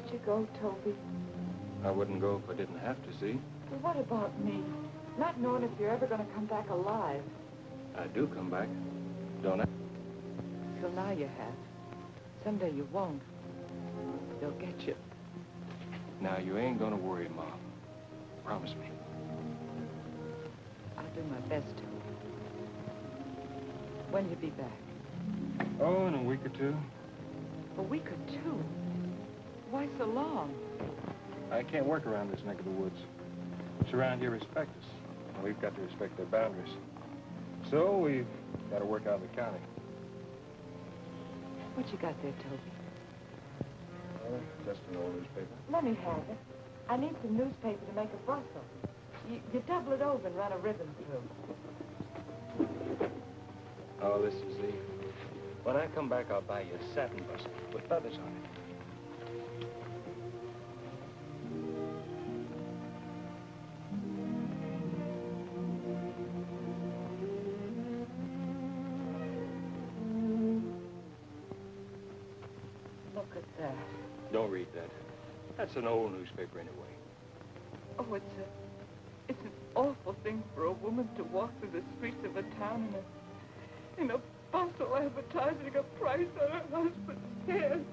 Would you go, Toby? I wouldn't go if I didn't have to, see? Well, what about me? Not knowing if you're ever going to come back alive. I do come back, don't I? Till now you have. Someday you won't. They'll get you. Now, you ain't gonna worry, Mom. Promise me. I'll do my best to. When'll you be back? Oh, in a week or two. A week or two? Why so long? I can't work around this neck of the woods. It's around here respect us. And we've got to respect their boundaries. So we've got to work out in the county. What you got there, Toby? Oh, just an old newspaper. Let me have it. I need some newspaper to make a bustle. You double it over and run a ribbon through. Oh, this is the... When I come back, I'll buy you a satin bustle with feathers on it. Look at that. Don't read that. That's an old newspaper anyway. Oh, it's an awful thing for a woman to walk through the streets of a town in a bustle advertising a price on her husband's head.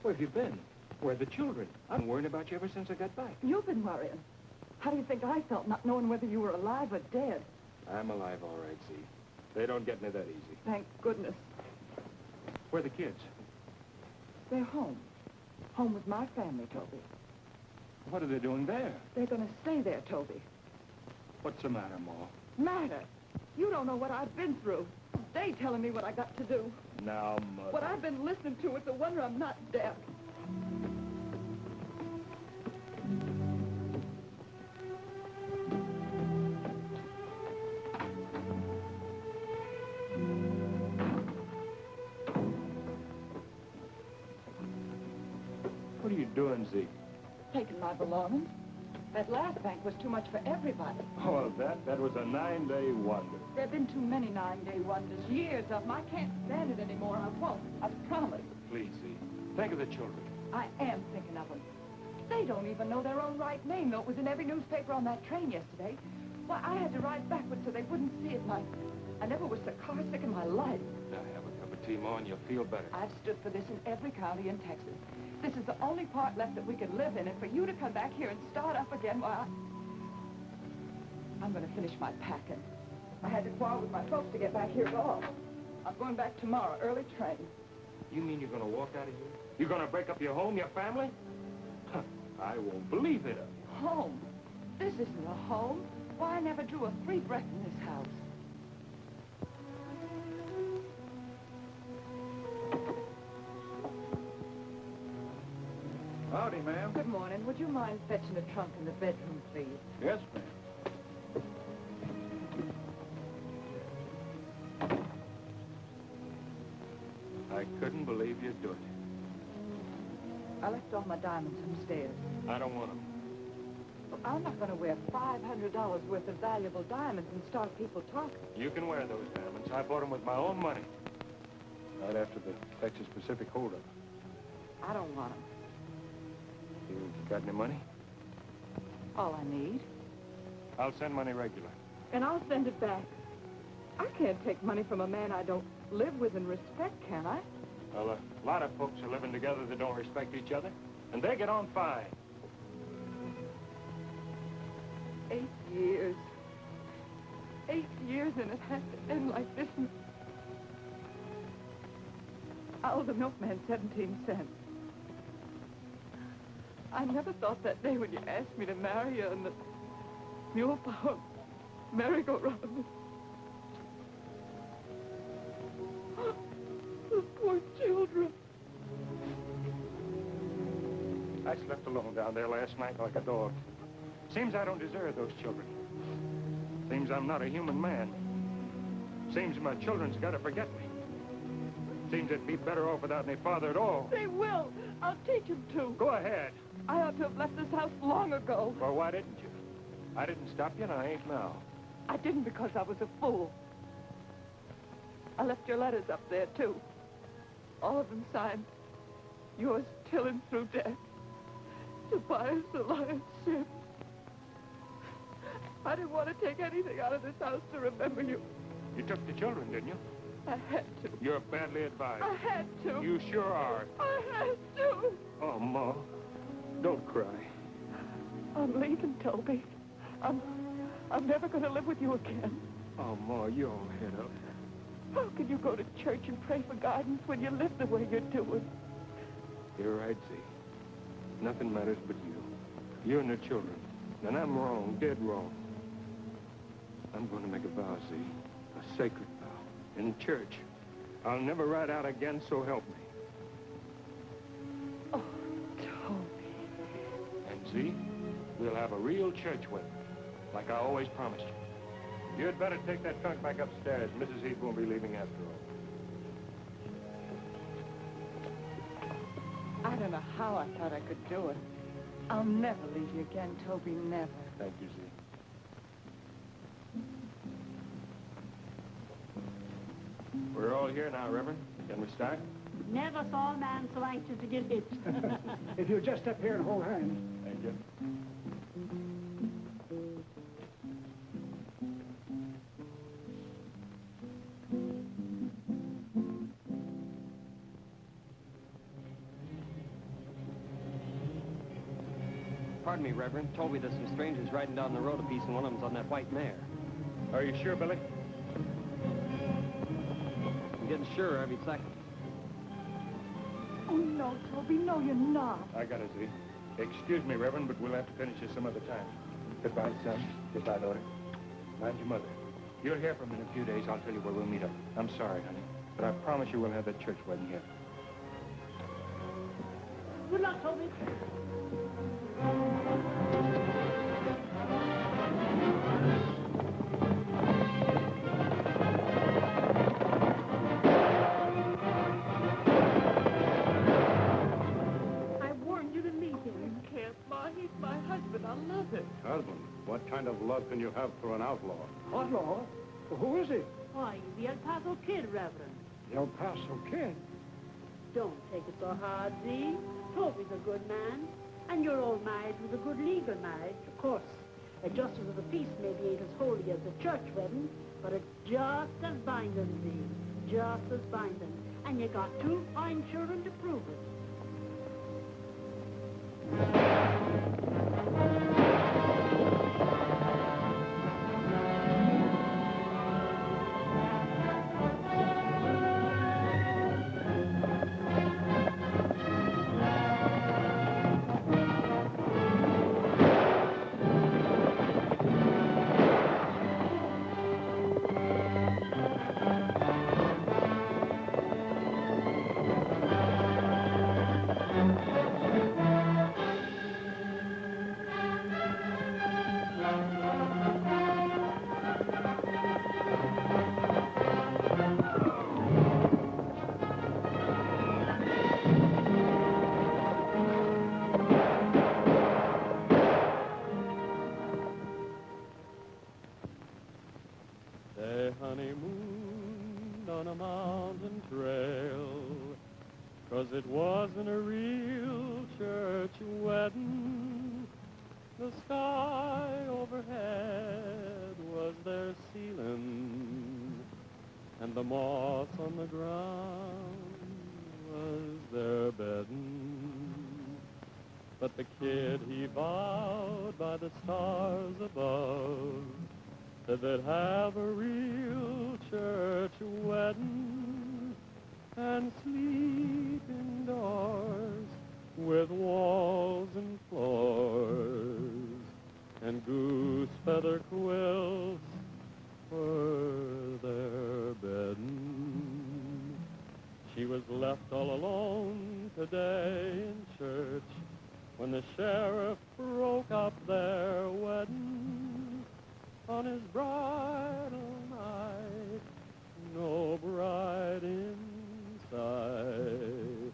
Where have you been? Where are the children? I've been worrying about you ever since I got back. You've been worrying. How do you think I felt not knowing whether you were alive or dead? I'm alive, all right, see. They don't get me that easy. Thank goodness. Where are the kids? They're home. Home with my family, Toby. What are they doing there? They're going to stay there, Toby. What's the matter, Ma? Matter? You don't know what I've been through. They telling me what I got to do. Now, Mother. What I've been listening to, it's a wonder I'm not deaf. What are you doing, Zeke? Taking my belongings. That last bank was too much for everybody. Oh, that was a 9-day wonder. There have been too many 9-day wonders, years of them. I can't stand it anymore. I won't. I promise. Please, Zeke. Think of the children. I am thinking of them. They don't even know their own right name, though it was in every newspaper on that train yesterday. Why, I had to ride backwards so they wouldn't see it, and I never was so car sick in my life. Now, have a cup of tea, Ma, and you'll feel better. I've stood for this in every county in Texas. This is the only part left that we can live in, and for you to come back here and start up again, well, I'm going to finish my packing. I had to quarrel with my folks to get back here at all. I'm going back tomorrow, early train. You mean you're going to walk out of here? You're going to break up your home, your family? Huh, I won't believe it. Home? This isn't a home. Why, I never drew a free breath in this house. Howdy, ma'am. Good morning. Would you mind fetching a trunk in the bedroom, please? Yes, ma'am. I couldn't believe you'd do it. I left all my diamonds upstairs. I don't want them. Well, I'm not going to wear $500 worth of valuable diamonds and start people talking. You can wear those diamonds. I bought them with my own money. Right after the Texas Pacific holdup. I don't want them. You got any money? All I need. I'll send money regular. And I'll send it back. I can't take money from a man I don't live with and respect, can I? Well, a lot of folks are living together that don't respect each other, and they get on fine. 8 years. 8 years and it had to end like this. I owe the milkman 17 cents. I never thought that day when you asked me to marry you and the mule power merry-go-round. The poor children. I slept alone down there last night like a dog. Seems I don't deserve those children. Seems I'm not a human man. Seems my children's got to forget me. Seems they'd be better off without any father at all. They will. I'll teach them to. Go ahead. I ought to have left this house long ago. Well, why didn't you? I didn't stop you, and I ain't now. I didn't because I was a fool. I left your letters up there, too. All of them signed. Yours till and through death. Tobias Simms. I didn't want to take anything out of this house to remember you. You took the children, didn't you? I had to. You're badly advised. I had to. You sure are. I had to. Oh, Ma, don't cry. I'm leaving, Toby. I'm never going to live with you again. Oh, Ma, you're all head up. How can you go to church and pray for guidance when you live the way you're doing? You're right, Z. Nothing matters but you. You and the children. And I'm wrong, dead wrong. I'm going to make a vow, Z. A sacred vow. In church. I'll never ride out again, so help me. Oh, Toby. And Z, we'll have a real church wedding, like I always promised you. You'd better take that trunk back upstairs. Mrs. Heath won't be leaving after all. I don't know how I thought I could do it. I'll never leave you again, Toby, never. Thank you, Z. We're all here now, Reverend. Can we start? Never saw a man so anxious to get hitched. If you'll just step here and hold hands. Thank you. Pardon me, Reverend. Told me there's some strangers riding down the road a piece, and one of them's on that white mare. Are you sure, Billy? I'm getting surer every second. Oh, no, Toby, no, you're not. I got it, Z. Excuse me, Reverend, but we'll have to finish this some other time. Goodbye, son. Goodbye, daughter. Mind your mother. You'll hear from me in a few days. I'll tell you where we'll meet up. I'm sorry, honey, but I promise you we'll have that church wedding here. Good luck, Toby. He's my husband. I love him. Husband? What kind of love can you have for an outlaw? Outlaw? Well, who is he? Why, he's the El Paso Kid, Reverend. The El Paso Kid. Don't take it so hard, Z. Toby's a good man. And your old marriage was a good legal marriage, of course. A justice of the peace maybe ain't as holy as the church wedding, but it's just as binding, Z. Just as binding. And you got 2 fine children to prove it. honeymooned on a mountain trail, 'cause it wasn't a real church wedding. The sky overhead was their ceiling, and the moss on the ground was their bedding. But the kid, he vowed by the stars above said they'd have a real church wedding and sleep indoors with walls and floors and goose feather quilts for their bedding. She was left all alone today in church when the sheriff broke up their wedding on his bridal night. No bride in sight,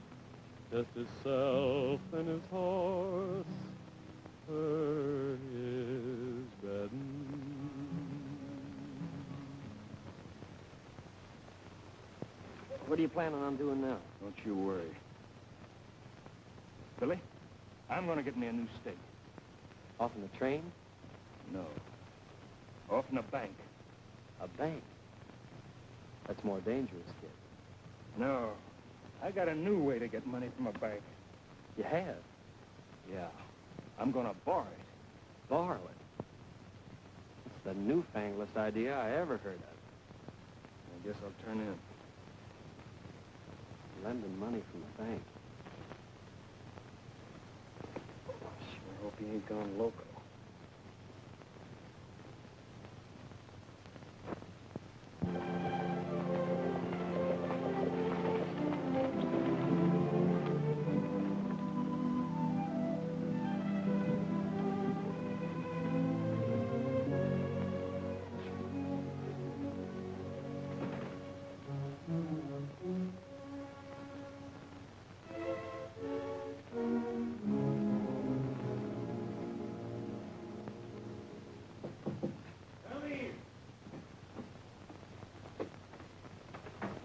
just himself and his horse for his bedding. What are you planning on doing now? Don't you worry. Billy, I'm going to get me a new stake. Off in the train? No. Off in a bank. A bank? That's more dangerous, kid. No. I got a new way to get money from a bank. You have? Yeah. I'm going to borrow it. Borrow it? It's the newfanglest idea I ever heard of. I guess I'll turn in. Lending money from a bank. Sure hope he ain't gone loco.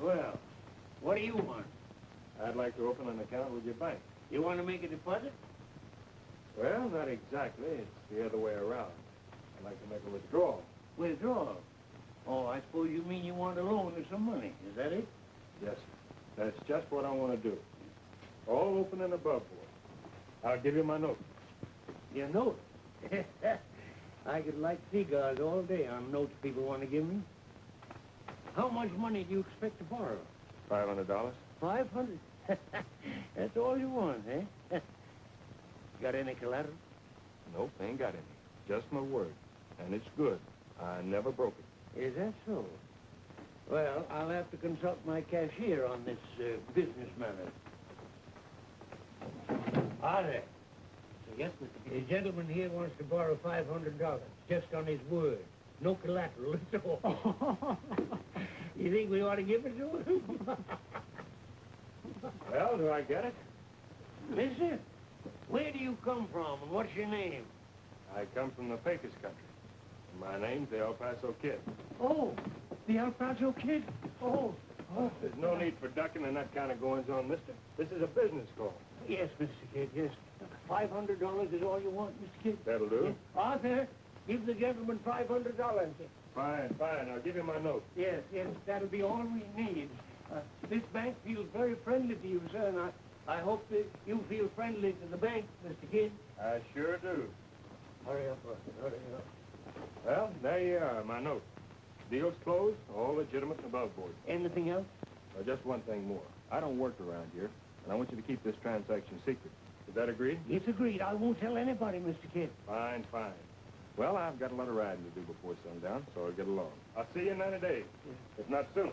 Well, what do you want? I'd like to open an account with your bank. You want to make a deposit? Well, not exactly. It's the other way around. I'd like to make a withdrawal. Withdrawal? Oh, I suppose you mean you want a loan or some money. Is that it? Yes, sir. That's just what I want to do. All open and above board. I'll give you my note. Your note? I could light cigars all day on notes people want to give me. How much money do you expect to borrow? $500. 500? That's all you want, eh? Got any collateral? Nope, ain't got any. Just my word. And it's good. I never broke it. Is that so? Well, I'll have to consult my cashier on this business matter. Arthur. Yes, Mr. The gentleman here wants to borrow $500, just on his word. No collateral at all. You think we ought to give it to him? Well, do I get it? Mister, where do you come from, and what's your name? I come from the Pecos country. And my name's the El Paso Kid. Oh, the El Paso Kid? Oh. There's no need for ducking and that kind of goings-on, mister. This is a business call. Yes, Mr. Kid, yes. $500 is all you want, Mr. Kid? That'll do. Yes. Arthur, give the gentleman $500. Fine, fine. I'll give you my note. Yes, that'll be all we need. This bank feels very friendly to you, sir, and I hope that you feel friendly to the bank, Mr. Kid. I sure do. Hurry up, Arthur, hurry up. Well, there you are, my note. Deal's closed, all legitimate and above board. Anything else? Just one thing more. I don't work around here, and I want you to keep this transaction secret. Is that agreed? It's agreed. I won't tell anybody, Mr. Kid. Fine, fine. Well, I've got a lot of riding to do before sundown, so I'll get along. I'll see you in 90 days, if not sooner.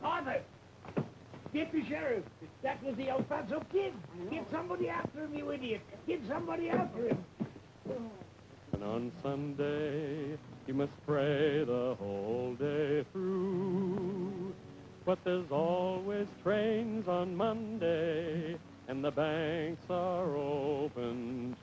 Arthur! Get the sheriff. That was the El Paso Kid. Get somebody after him, you idiot. Get somebody after him. And on Sunday, you must pray the whole day through. But there's always trains on Monday, and the banks are open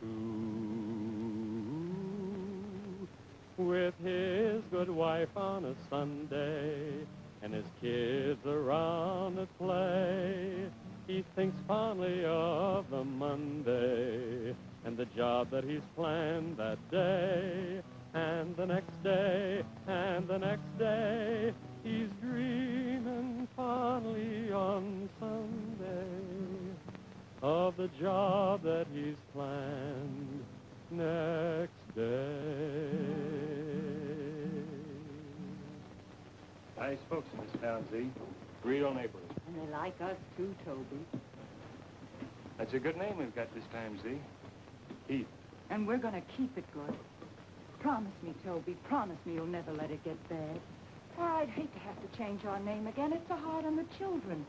too. With his good wife on a Sunday, and his kids around at play, he thinks fondly of the Monday and the job that he's planned that day, and the next day, and the next day, he's dreaming fondly on Sunday of the job that he's planned next day. Nice folks in this town, Z. Real neighbors. And they like us too, Toby. That's a good name we've got this time, Z. Heath. And we're going to keep it good. Promise me, Toby. Promise me you'll never let it get bad. Or I'd hate to have to change our name again. It's so hard on the children.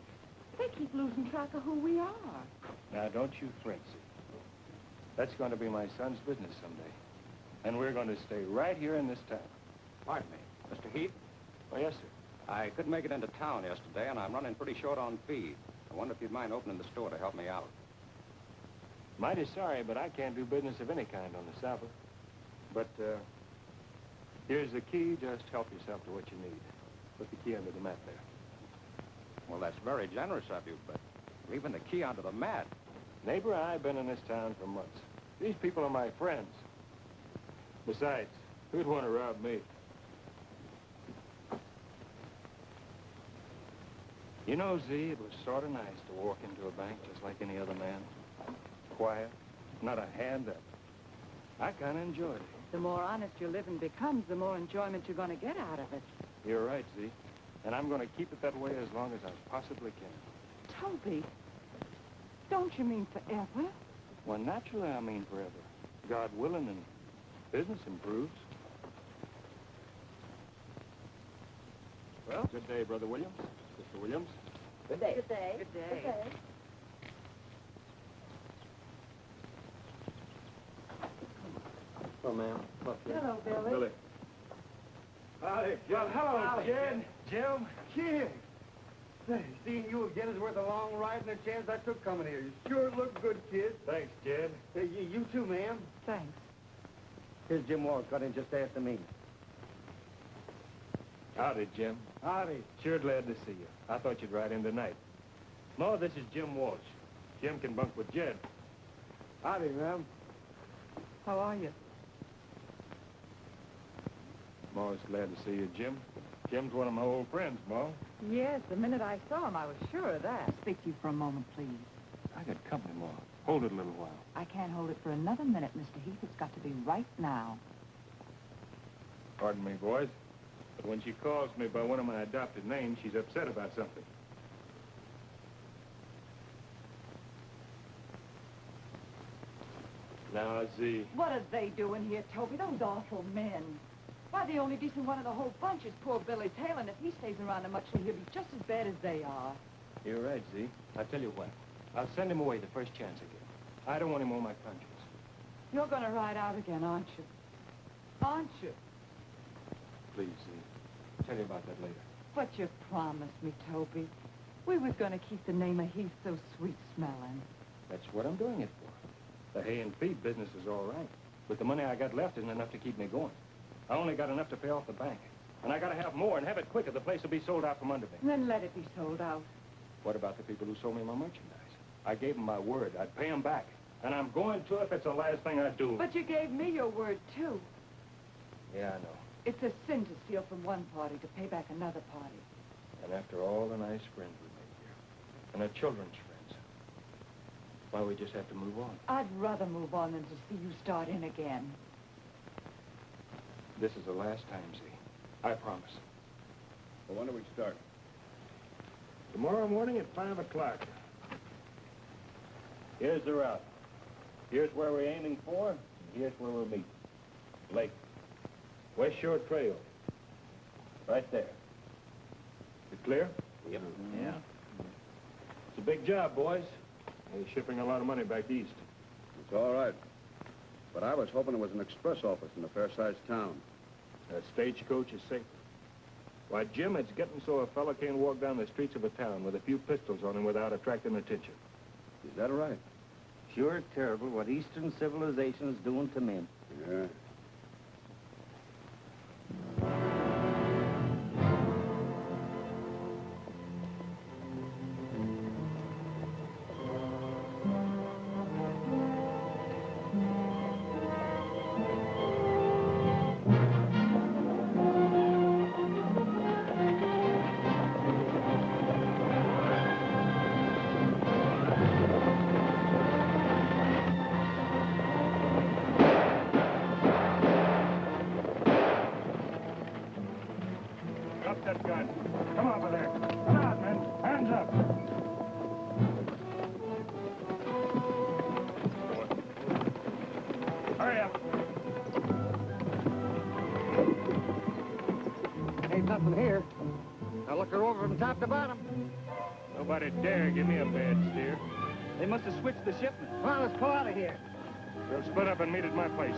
They keep losing track of who we are. Now, don't you fret, Z. That's going to be my son's business someday. And we're going to stay right here in this town. Pardon me, Mr. Heath? Oh, yes, sir. I couldn't make it into town yesterday, and I'm running pretty short on feed. I wonder if you'd mind opening the store to help me out. Mighty sorry, but I can't do business of any kind on the Sabbath. But, here's the key. Just help yourself to what you need. Put the key under the mat there. Well, that's very generous of you, but leaving the key under the mat. Neighbor, I've been in this town for months. These people are my friends. Besides, who'd want to rob me? You know, Z, it was sort of nice to walk into a bank just like any other man. Quiet, not a hand up. I kind of enjoyed it. The more honest your living becomes, the more enjoyment you're going to get out of it. You're right, Z. And I'm going to keep it that way as long as I possibly can. Toby, don't you mean forever? Well, naturally, I mean forever. God willing, and business improves. Well, good day, Brother Williams. Sister Williams. Good day. Good day. Good day. Good day. Oh, ma'am. Hello, Billy. Billy. Howdy. Well, hello, Jed. Jim. Kid. Say, seeing you again is worth a long ride and a chance I took coming here. You sure look good, kid. Thanks, Jed. Hey, you too, ma'am. Thanks. Here's Jim Walsh, got in just after me. Howdy, Jim. Howdy. Sure glad to see you. I thought you'd ride in tonight. No, this is Jim Walsh. Jim can bunk with Jed. Howdy, ma'am. How are you? I'm always glad to see you, Jim. Jim's one of my old friends, Ma. Yes, the minute I saw him, I was sure of that. Speak to you for a moment, please. I got company, Ma. Hold it a little while. I can't hold it for another minute, Mr. Heath. It's got to be right now. Pardon me, boys. But when she calls me by one of my adopted names, she's upset about something. Now, Z. What are they doing here, Toby? Those awful men. Why, the only decent one of the whole bunch is poor Billy Taylor, and if he stays around them much, he'll be just as bad as they are. You're right, Z. I'll tell you what. I'll send him away the first chance I get. I don't want him on my conscience. You're going to ride out again, aren't you? Aren't you? Please, Z. Tell you about that later. But you promised me, Toby. We was going to keep the name of Heath so sweet-smelling. That's what I'm doing it for. The hay and feed business is all right. But the money I got left isn't enough to keep me going. I only got enough to pay off the bank. And I got to have more and have it quicker. The place will be sold out from under me. Then let it be sold out. What about the people who sold me my merchandise? I gave them my word. I'd pay them back. And I'm going to if it's the last thing I do. But you gave me your word, too. Yeah, I know. It's a sin to steal from one party to pay back another party. And after all the nice friends we made here, and our children's friends, why, we just have to move on. I'd rather move on than to see you start in again. This is the last time, Z. I promise. Well, when do we start? Tomorrow morning at 5 o'clock. Here's the route. Here's where we're aiming for, and here's where we'll meet. Lake. West Shore Trail. Right there. You clear? Yep. Yeah. It's a big job, boys. We're shipping a lot of money back east. It's all right. But I was hoping it was an express office in a fair-sized town. A stagecoach is safe. Why, Jim, it's getting so a fella can't walk down the streets of a town with a few pistols on him without attracting attention. Is that right? Sure terrible what Eastern civilization is doing to men. Yeah. Hurry up. Ain't nothing here. I looked her over from top to bottom. Nobody dare give me a bad steer. They must have switched the shipment. Come on, let's pull out of here. We'll split up and meet at my place.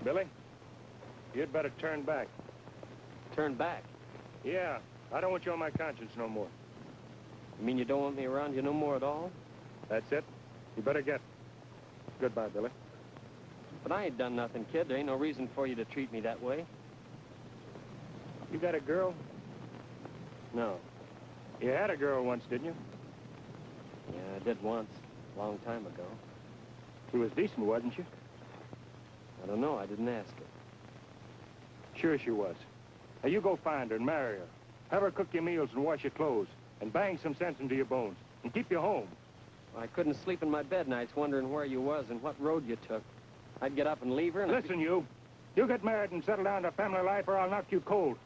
Billy, you'd better turn back. Turn back. Yeah, I don't want you on my conscience no more. You mean you don't want me around you no more at all? That's it. You better get. Goodbye, Billy. But I ain't done nothing, kid. There ain't no reason for you to treat me that way. You got a girl? No. You had a girl once, didn't you? Yeah, I did once, a long time ago. She was decent, wasn't she? I don't know. I didn't ask her. Sure she was. Now, you go find her and marry her. Have her cook your meals and wash your clothes. And bang some sense into your bones. And keep you home. Well, I couldn't sleep in my bed nights wondering where you was and what road you took. I'd get up and leave her and... Listen, you. You get married and settle down to family life or I'll knock you cold.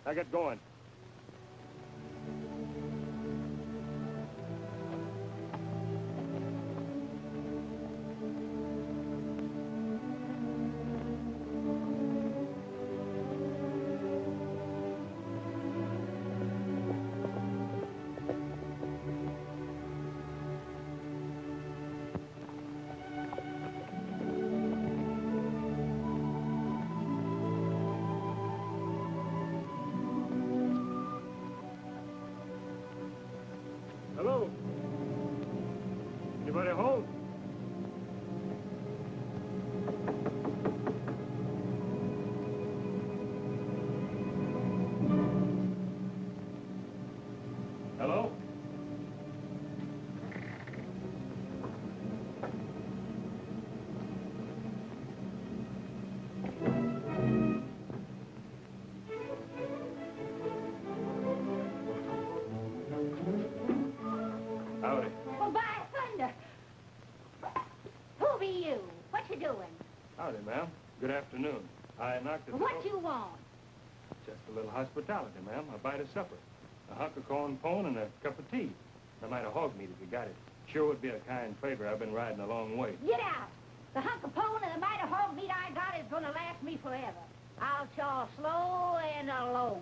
I get going. Hello? Anybody home? Hello? Howdy. Well, by thunder. Who be you? What you doing? Howdy, ma'am. Good afternoon. I knocked at the What door. you want? Just a little hospitality, ma'am. A bite of supper. A hunk of corn pone and a cup of tea. I might have hog meat if you got it. Sure would be a kind favor. I've been riding a long way. Get out. The hunk of pone and the mite of hog meat I got is gonna last me forever. I'll chaw slow and alone.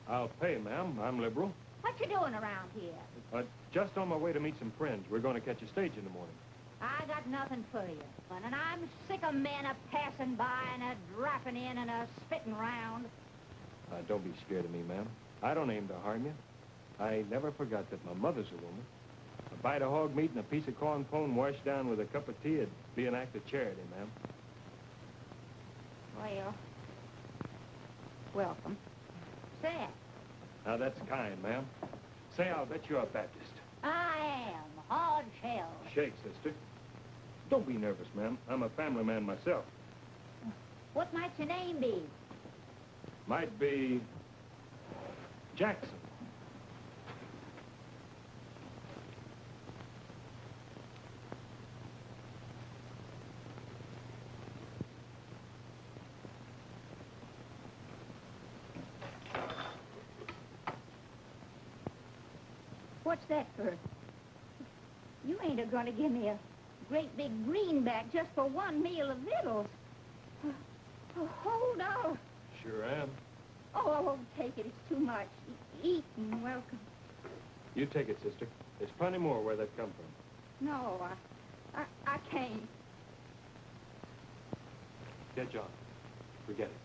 I'll pay, ma'am. I'm liberal. What you doing around here? Just on my way to meet some friends. We're going to catch a stage in the morning. I got nothing for you. And I'm sick of men a-passing by and a-dropping in and a-spitting round. Don't be scared of me, ma'am. I don't aim to harm you. I never forgot that my mother's a woman. A bite of hog meat and a piece of corn pone washed down with a cup of tea would be an act of charity, ma'am. Well, welcome. Say, Now, that's kind, ma'am. Say, I'll bet you're a Baptist. I am. Hard shell. Shake, sister. Don't be nervous, ma'am. I'm a family man myself. What might your name be? Might be Jackson. What's that for? You ain't a-gonna give me a great big greenback just for one meal of victuals. Hold on. Sure am. Oh, I won't take it. It's too much. Eat and welcome. You take it, sister. There's plenty more where that come from. No, I can't. Get John. Forget it.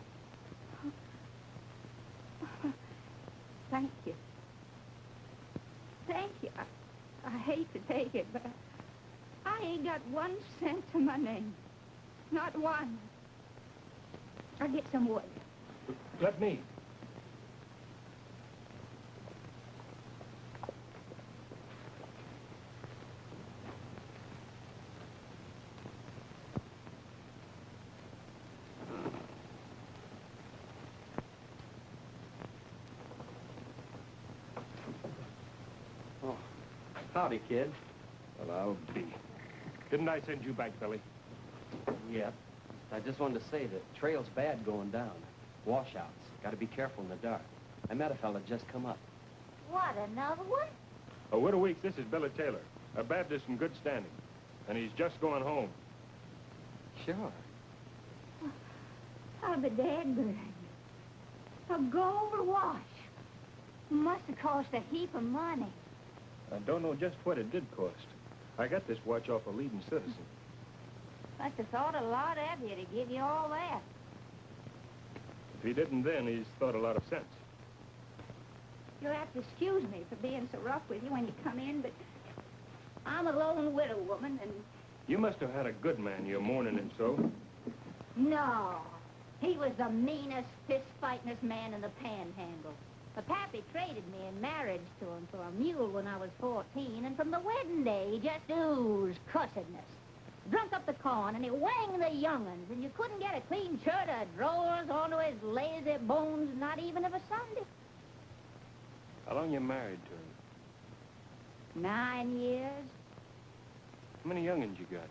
Thank you. Thank you. I hate to take it, but I ain't got 1 cent to my name. Not one. I'll get some wood. Let me. Howdy, kid. Well, I'll be. Didn't I send you back, Billy? Yep. I just wanted to say that trail's bad going down. Washouts. Got to be careful in the dark. I met a fella just come up. What, another one? Oh, Widow Weeks, this is Billy Taylor, a Baptist in good standing. And he's just going home. Sure. I'll be dead, Bertie. A gold watch. Must have cost a heap of money. I don't know just what it did cost. I got this watch off a leading citizen. Must have thought a lot of you to give you all that. If he didn't then, he's thought a lot of sense. You'll have to excuse me for being so rough with you when you come in, but I'm a lone widow woman, and... You must have had a good man, you're mourning him so. No. He was the meanest, fist-fightingest man in the panhandle. My pappy traded me in marriage to him for a mule when I was 14, and from the wedding day, he just oozed cussedness. Drunk up the corn, and he wanged the young'uns, and you couldn't get a clean shirt or drawers onto his lazy bones, not even of a Sunday. How long you married to him? 9 years. How many young'uns you got?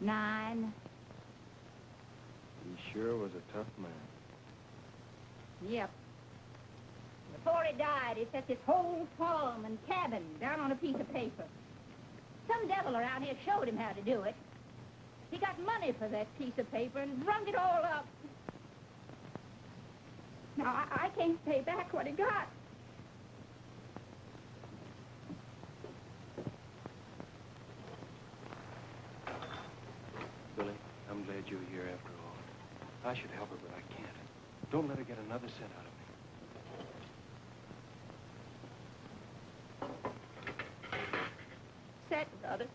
9. He sure was a tough man. Yep. Before he died, he set this whole farm and cabin down on a piece of paper. Some devil around here showed him how to do it. He got money for that piece of paper and drunk it all up. Now, I can't pay back what he got. Billy, I'm glad you're here after all. I should help her, but I can't. Don't let her get another cent out of me. Set, brother.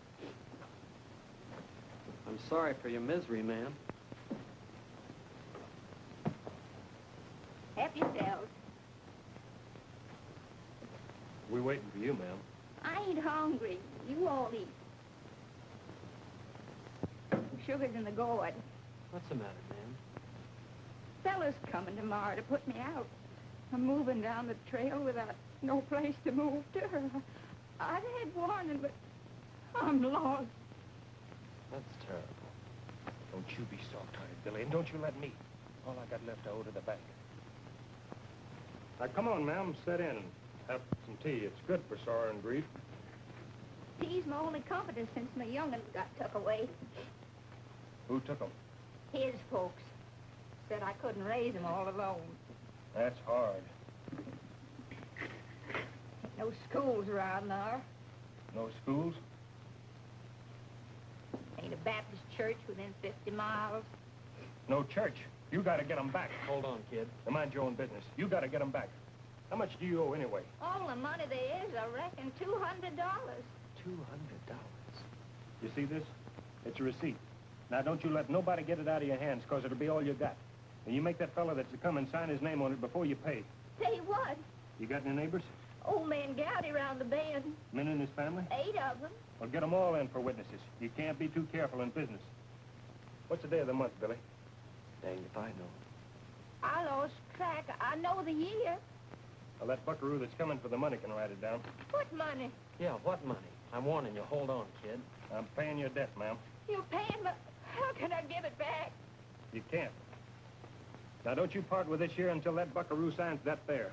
I'm sorry for your misery, ma'am. Help yourselves. We're waiting for you, ma'am. I ain't hungry. You all eat. Sugar's in the gourd. What's the matter, ma'am? Fella's coming tomorrow to put me out. I'm moving down the trail without no place to move to. I've had warning, but I'm lost. That's terrible. Don't you be soft-hearted, Billy, and don't you let me. All I got left I owe to the bank. Now, come on, ma'am, sit in and have some tea. It's good for sorrow and grief. He's my only comforter since my young'un got took away. Who took him? His folks said I couldn't raise him all alone. That's hard. Ain't no schools around there. No schools? Ain't a Baptist church within 50 miles. No church. You gotta get them back. Hold on, kid. Now, mind your own business. You gotta get them back. How much do you owe anyway? All the money there is, I reckon, $200. $200? You see this? It's a receipt. Now, don't you let nobody get it out of your hands, because it'll be all you got. And you make that fella that's to come and sign his name on it before you pay. Tell you what, You got any neighbors? old man Gowdy round the bend, Men in his family? 8 of them. Well, get them all in for witnesses. You can't be too careful in business. What's the day of the month, Billy? Dang if I know. I lost track. I know the year. Well, that buckaroo that's coming for the money can write it down. What money? Yeah, what money? I'm warning you. Hold on, kid. I'm paying your debt, ma'am. You're paying me. How can I give it back? You can't. Now, don't you part with this here until that buckaroo signs that there.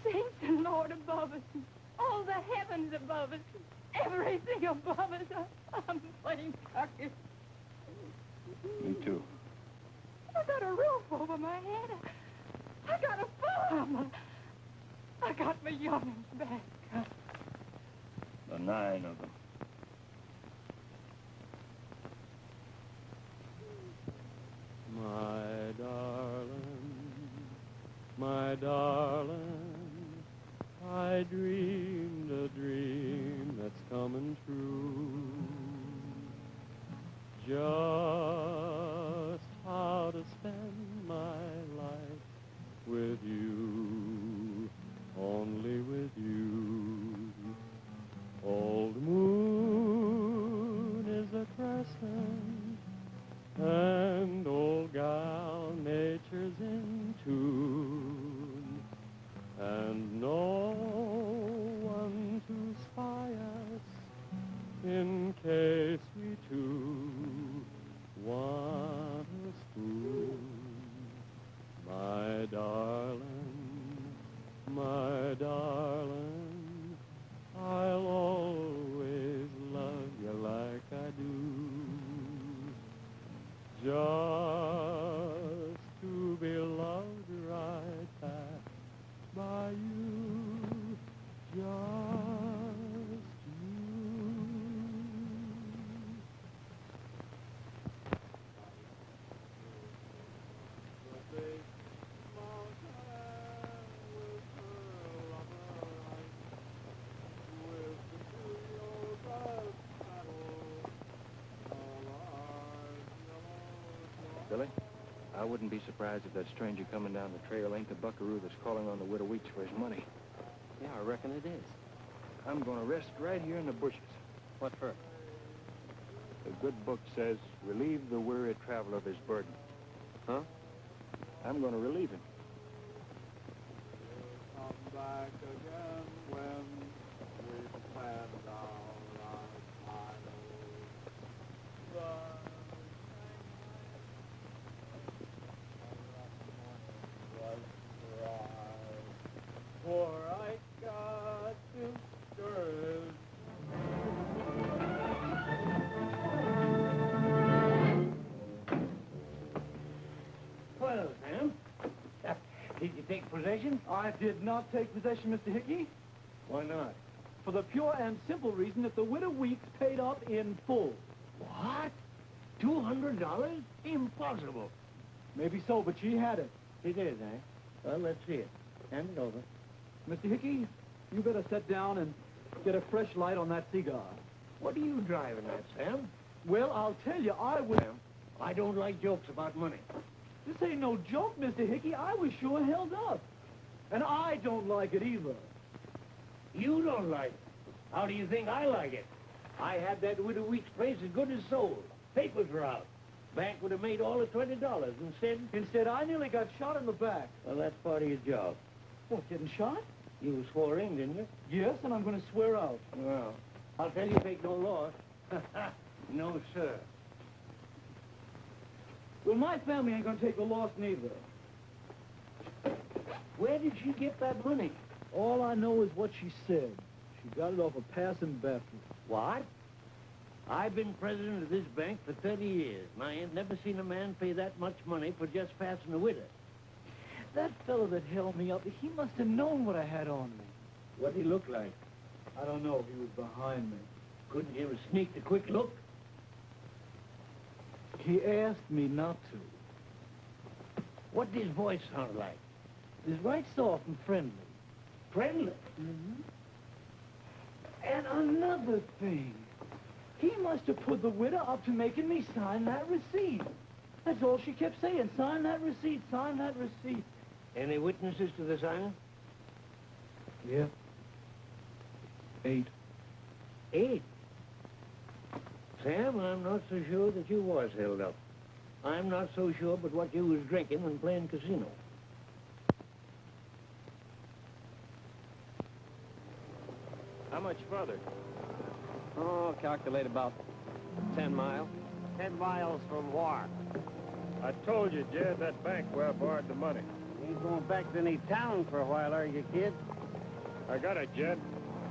Saints and Lord above us, and all the heavens above us, and everything above us. I'm plain sucker. Me too. I got a roof over my head. I got a farm. I got my young'uns back. The 9 of them. My darling, I dreamed a dream that's coming true. Just how to spend my life with you, only with you. Old moon is a crescent, and old gal nature's in tune, and no in case we two want a spoon. My darling, I'll always love you like I do. Just to be loved right back by you, just you. Billy, I wouldn't be surprised if that stranger coming down the trail ain't the buckaroo that's calling on the widow Weeks for his money. Yeah, I reckon it is. I'm going to rest right here in the bushes. What for? The good book says, relieve the weary traveler of his burden. Huh? I'm going to relieve him. Come back again when we planned our for I got sisters. Well, Sam, did you take possession? I did not take possession, Mr. Hickey, Why not? for the pure and simple reason that the widow Weeks paid up in full. What? $200? Impossible. Maybe so, but she had it. It is, eh? Well, let's see it. Hand it over. Mr. Hickey, you better sit down and get a fresh light on that cigar. What are you driving at, Sam? Well, I'll tell you, Sam, I don't like jokes about money. This ain't no joke, Mr. Hickey. I was sure held up. And I don't like it either. You don't like it. How do you think I like it? I had that Widow Weeks place as good as sold. Papers were out. Bank would have made all the $20. Instead, I nearly got shot in the back. Well, that's part of your job. What, getting shot? You swore in, didn't you? Yes, and I'm going to swear out. Well, I'll tell you, take no loss. No, sir. Well, my family ain't going to take the loss neither. Where did she get that money? All I know is what she said. She got it off a passing Baptist. What? I've been president of this bank for 30 years, and I ain't never seen a man pay that much money for just passing a widow. That fellow that held me up, he must have known what I had on me. What'd he look like? I don't know. He was behind me. Couldn't you have sneaked a quick look? He asked me not to. What did his voice sound like? It was right soft and friendly. Friendly? Mm-hmm. And another thing. He must have put the widow up to making me sign that receipt. That's all she kept saying. Sign that receipt, sign that receipt. Any witnesses to the signing? Yeah. 8. 8? Sam, I'm not so sure that you was held up. I'm not so sure but what you was drinking and playing casino. How much further? Oh, calculate about 10 miles. 10 miles from where? I told you, Jed, that bank where I borrowed the money. You ain't going back to any town for a while, are you, kid? I got it, Jed.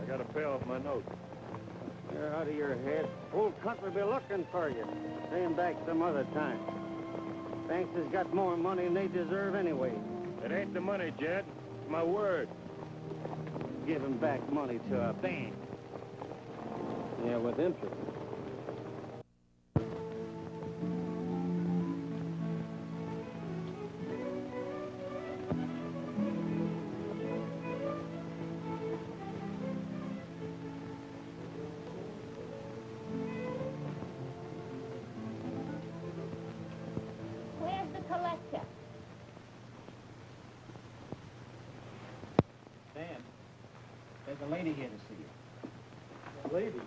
I got to pay off my note. You're out of your head. Whole country be looking for you. Pay 'em back some other time. Banks has got more money than they deserve anyway. It ain't the money, Jed. It's my word. Giving back money to a bank. Yeah, with interest. Where's the collector? Dan, there's a lady here to see you. A lady?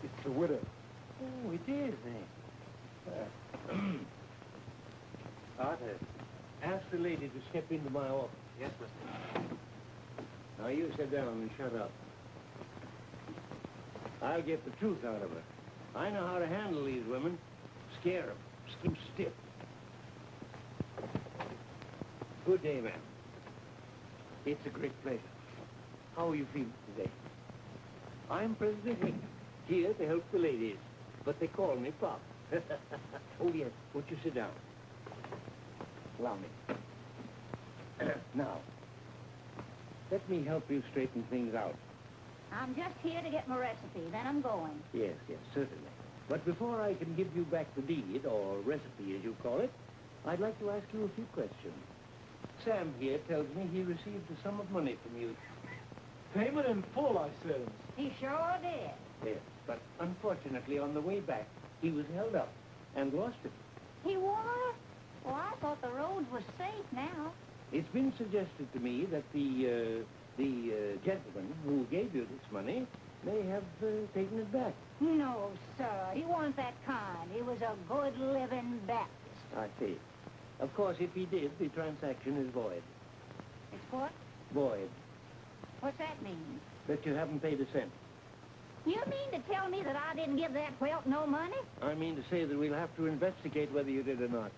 It's the widow. Oh, it is, eh? Arthur, ask the lady to step into my office. Yes, mister. Now, you sit down and shut up. I'll get the truth out of her. I know how to handle these women. Scare them. Skin stiff. Good day, ma'am. It's a great pleasure. How are you feeling today? I'm President Hick, here to help the ladies, but they call me Pop. Oh, yes, won't you sit down? Allow me. Now, let me help you straighten things out. I'm just here to get my recipe, then I'm going. Yes, certainly. But before I can give you back the deed, or recipe as you call it, I'd like to ask you a few questions. Sam here tells me he received a sum of money from you. Payment in full, I said. He sure did. Yes, but unfortunately on the way back, he was held up and lost it. He was? Well, I thought the roads were safe now. It's been suggested to me that the gentleman who gave you this money may have taken it back. No, sir. He wasn't that kind. He was a good living Baptist. I see. Of course, if he did, the transaction is void. It's what? Void. What's that mean? That you haven't paid a cent. You mean to tell me that I didn't give that whelp no money? I mean to say that we'll have to investigate whether you did or not.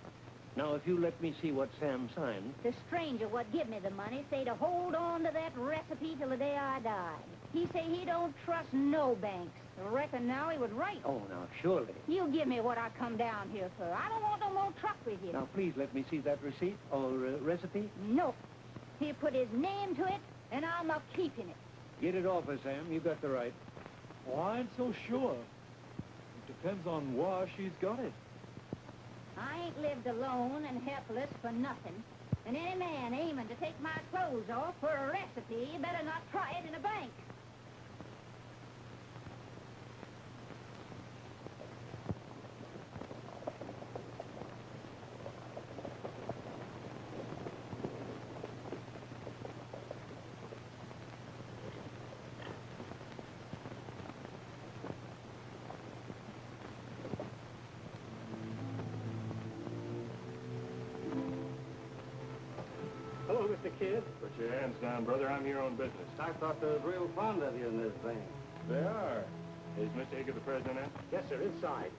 Now, if you let me see what Sam signed... The stranger what give me the money say to hold on to that recipe till the day I died. He say he don't trust no banks. I reckon now he would write. Oh, now, surely. You give me what I come down here for. I don't want no more truck with you. Now, please let me see that receipt or recipe. Nope. He put his name to it, and I'm a keeping it. Get it off her, Sam. You got the right. Well, I ain't so sure. It depends on why she's got it. I ain't lived alone and helpless for nothing. And any man aiming to take my clothes off for a recipe better not try it in a bank. Hello, Mr. Kid. Put your hands down, brother. I'm here on business. I thought they was real fond of you in this thing. They are. Is Mr. Hickey the president in? Yes, sir, inside.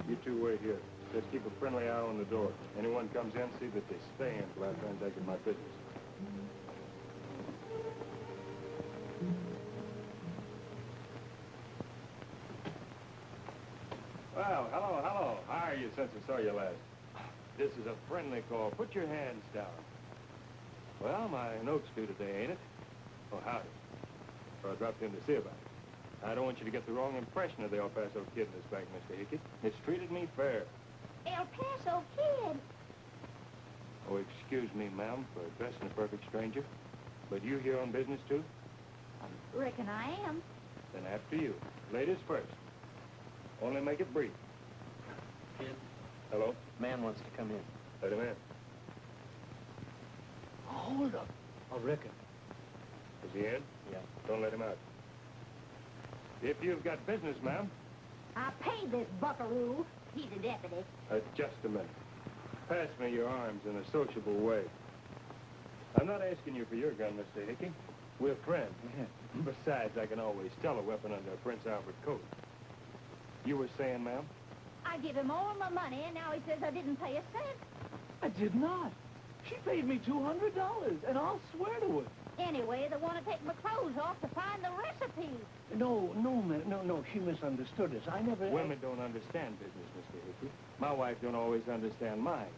You two wait here. Just keep a friendly eye on the door. Anyone comes in, see that they stay until I've transacted my business. Well, hello. How are you since I saw you last? This is a friendly call. Put your hands down. Well, my note's due today, ain't it? Oh, howdy. So I dropped in to see about it. I don't want you to get the wrong impression of the El Paso Kid in this bank, Mr. Hickey. It's treated me fair. El Paso Kid? Oh, excuse me, ma'am, for addressing a perfect stranger. But you here on business, too? I reckon I am. Then after you. Ladies first. Only make it brief. Kid, Hello? man wants to come in. Let him in. Hold up. I reckon. Is he in? Yeah. Don't let him out. If you've got business, ma'am. I paid this buckaroo. He's a deputy. Just a minute. Pass me your arms in a sociable way. I'm not asking you for your gun, Mr. Hickey. We're friends. Besides, I can always tell a weapon under a Prince Albert coat. You were saying, ma'am? I give him all my money, and now he says I didn't pay a cent. I did not. She paid me $200, and I'll swear to it. Anyway, they want to take my clothes off to find the recipe. No, she misunderstood us. I never... Women don't understand business, Mr. Hickey. My wife don't always understand mine.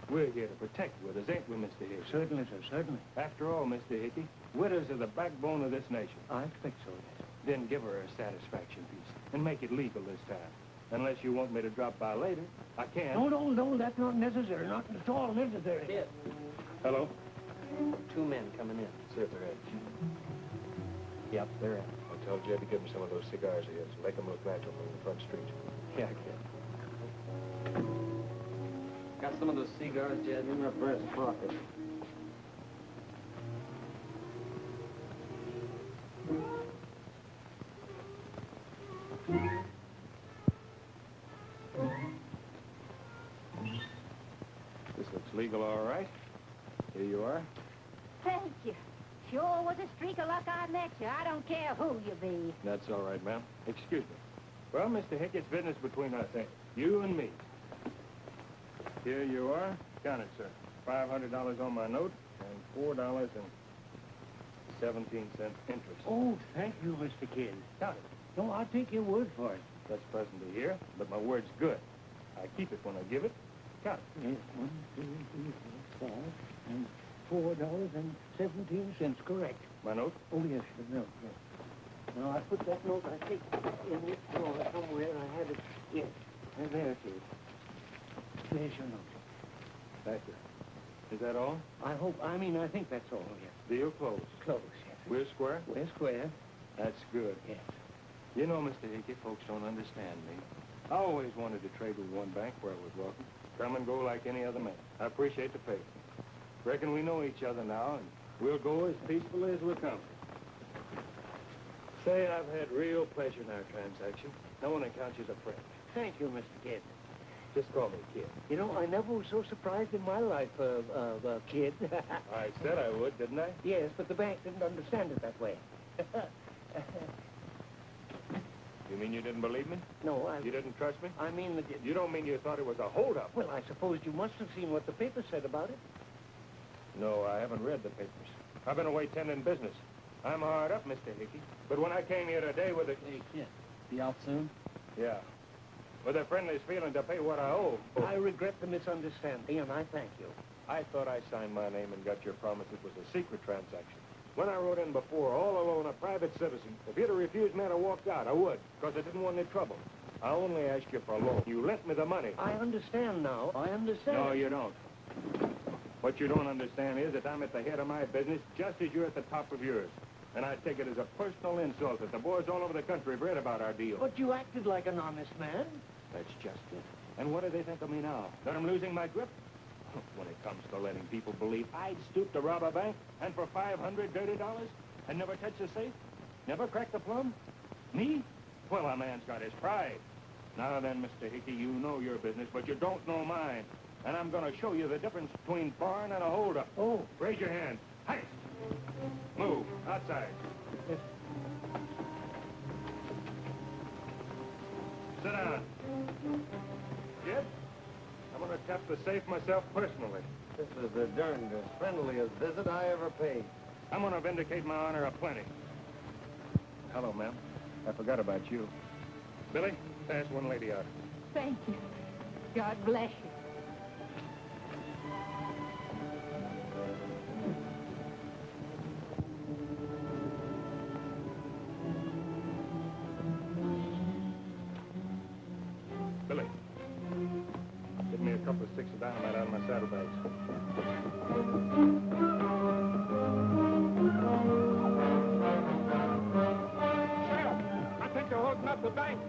We're here to protect widows, ain't we, Mr. Hickey? Certainly, sir, certainly. After all, Mr. Hickey, widows are the backbone of this nation. I expect so, yes. Then give her a satisfaction piece, and make it legal this time. Unless you want me to drop by later, I can. No, that's not necessary. Not at all necessary. Kid, Hello? 2 men coming in. See if they're in. Yep, they're in. I'll tell Jed to give him some of those cigars of his. Make them look natural from the front street. Yeah, kid. Got some of those cigars, Jed? In my breast pocket. This looks legal, all right. Here you are. Thank you. Sure was a streak of luck I met you. I don't care who you be. That's all right, ma'am. Excuse me. Well, Mr. Hick, it's business between us, ain't it? You and me. Here you are. Count it, sir. $500 on my note and $4.17 interest. Oh, thank you, Mr. Kid. Count it. No, I'll take your word for it. That's pleasant to hear, but my word's good. I keep it when I give it. Count it. Yes, 1, 2, 3, 4, 5, and $4.17, correct. My note? Oh, yes, the note, yes. Now, I put that note, I think, in this drawer somewhere. I had it, yes. And there it is. There's your note. Thank you. Is that all? I think that's all, yes. Deal closed. Close, yes. We're square? We're square. That's good. Yes. You know, Mr. Hickey, folks don't understand me. I always wanted to trade with one bank where I was welcome. Come and go like any other man. I appreciate the favor. Reckon we know each other now, and we'll go as peacefully as we come. Say, I've had real pleasure in our transaction. I want to count you as a friend. Thank you, Mr. Kid. Just call me Kid. You know, I never was so surprised in my life, Kid. I said I would, didn't I? Yes, but the bank didn't understand it that way. You mean you didn't believe me? No, You didn't trust me? I mean that... You don't mean you thought it was a holdup? Well, I suppose you must have seen what the paper said about it. No, I haven't read the papers. I've been away tending business. I'm hard up, Mr. Hickey. But when I came here today with a... Hey, Kid, be out soon? Yeah. With a friendly feeling to pay what I owe. I regret the misunderstanding, and I thank you. I thought I signed my name and got your promise it was a secret transaction. When I rode in before, all alone, a private citizen, if you'd have refused me, I'd have walked out. I would, because I didn't want any trouble. I only asked you for a loan. You lent me the money. I understand now. I understand. No, you don't. What you don't understand is that I'm at the head of my business just as you're at the top of yours. And I take it as a personal insult that the boys all over the country have read about our deal. But you acted like an honest man. That's just it. And what do they think of me now? That I'm losing my grip? When it comes to letting people believe I'd stoop to rob a bank, and for $500 dirty dollars, and never touch the safe? Never crack the plum? Me? Well, a man's got his pride. Now then, Mr. Hickey, you know your business, but you don't know mine. And I'm going to show you the difference between foreign and a holdup. Oh. Raise your hand. Hi. Move. Outside. Yes. Sit down. Kid, I'm going to tap the safe myself personally. This is the darned friendliest visit I ever paid. I'm going to vindicate my honor aplenty. Hello, ma'am. I forgot about you. Billy, pass one lady out. Thank you. God bless you. Billy, give me a couple of sticks of dynamite out of my saddlebags. Sheriff, I think they're holding up the bank.